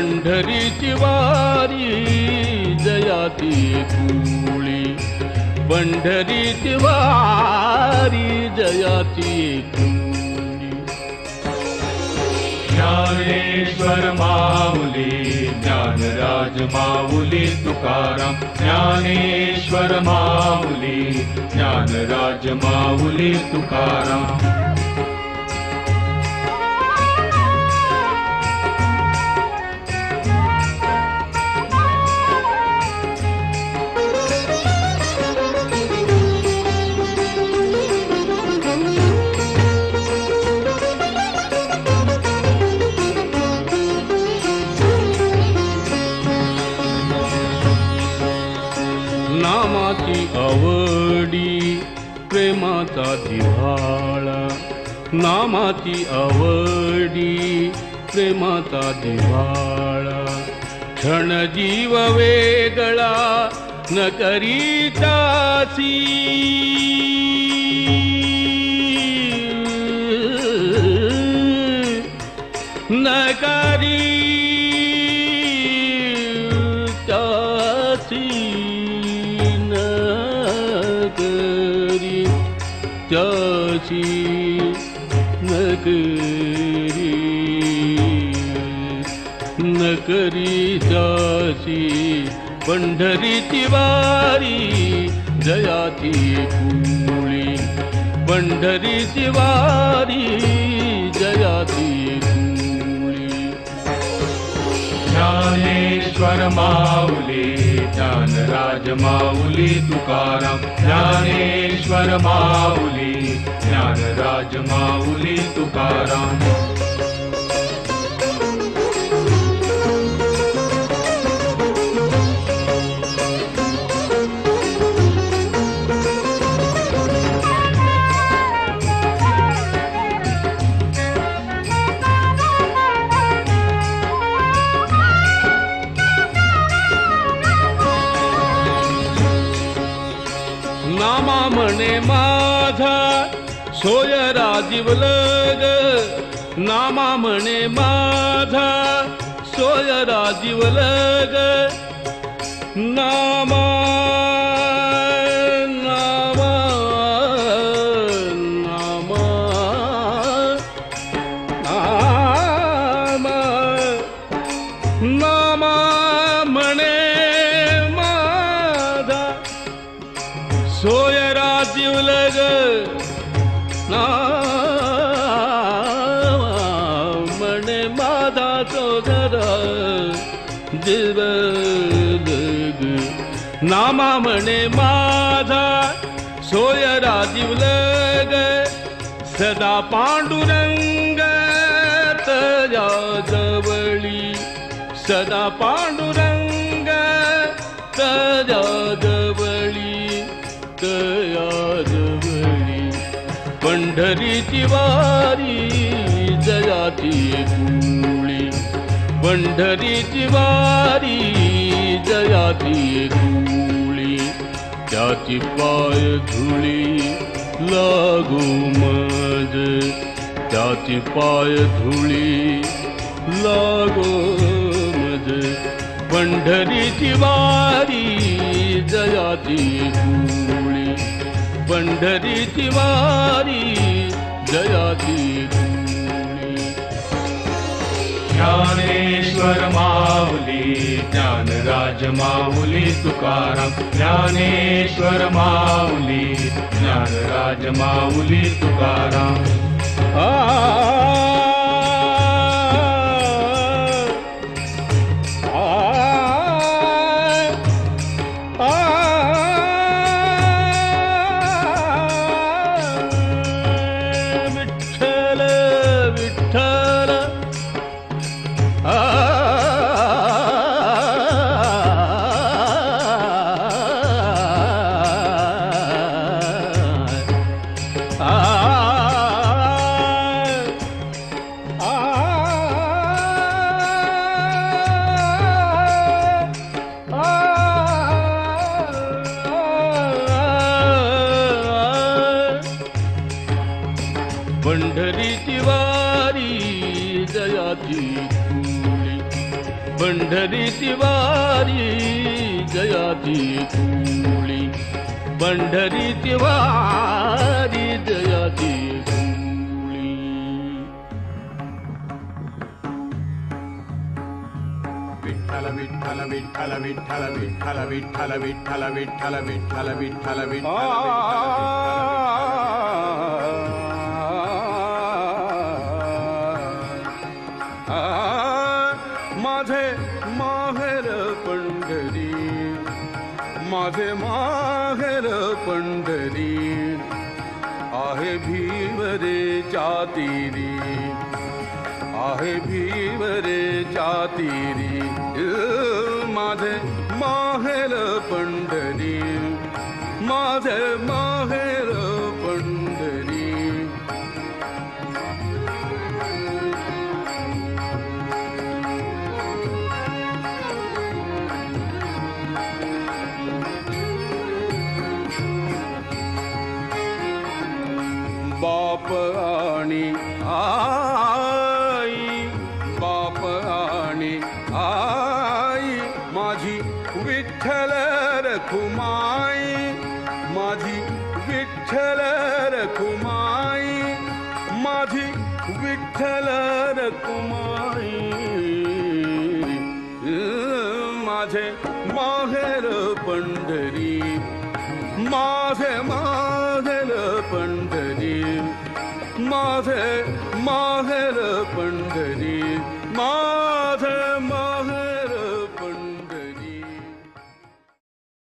पंढरीची वारी जयाची कुळी, पंढरीची वारी जयाची कुळी. ज्ञानेश्वर माऊली ज्ञानराज माऊली तुकाराम, ज्ञानेश्वर माऊली ज्ञानराज माऊली तुकाराम. नामाची आवडी प्रेमाचा जिव्हाळा, नामाची आवडी प्रेमाचा जिव्हाळा. क्षण जीव वेगळा न करीतासी, न करीतासी, त्याची नकरी त्याची. पंढरीची वारी जयाची कुळी, पंढरीची वारी जयाची कुळी. ज्ञानेश्वर माऊली ज्ञानराज माऊली तुकाराम, ज्ञानेश्वर माऊली ज्ञानराज माऊली तुकाराम. नामा म्हणे माझा सोय राजीवलग, नामा म्हणे माझा सोय राजीवलग. नामा नामा नामा नामा नामा म्हणे माझा सोय राजीवलग. म्हणे माझा सोदरा जीवलग, नामा म्हणे माझा सोय राजीवलग. सदा पांडुरंग तया जवळी, सदा पांडुरंग तया जवळी, तया जवळी. पंढरीची वारी जयाची कुळी, पंढरीची वारी जयाची कुळी. त्याची पाय धुळी लागू मज, त्याची पाय धुळी लागो मज. पंढरीची वारी जयाची कुळी, पंढरीची वारी जयाची कुळी. ज्ञानेश्वर माऊली ज्ञानराज माऊली तुकाराम, ज्ञानेश्वर माऊली ज्ञानराज माऊली तुकाराम. विठ्ठल विठ्ठल पंढरीची वारी जयाची कुळी, पंढरीची वारी जयाची कुळी, पंढरीची वारी जयाची कुळी. विठ्ठल विठ्ठल विठ्ठल विठ्ठल विठ्ठल विठ्ठल विठ्ठल विठ्ठल विठ्ठल विठ्ठल विठ्ठल माझे माहेर पंढरी, माझे माहेर पंढरी, आहे भीवरे चातिरी, आहे भीवरे चातिरी. माझे माहेर पंढरी, माझे माहेर पंढरी. बाप आणि आई, बाप आणि आई, माझी विठ्ठल रखुमाई, माझी विठ्ठल रखुमाई, माझी विठ्ठल रखुमाई. माझे माहेर पंढरी, माझे माहेर पंढरी, माझे माहेर पंढरी, माझे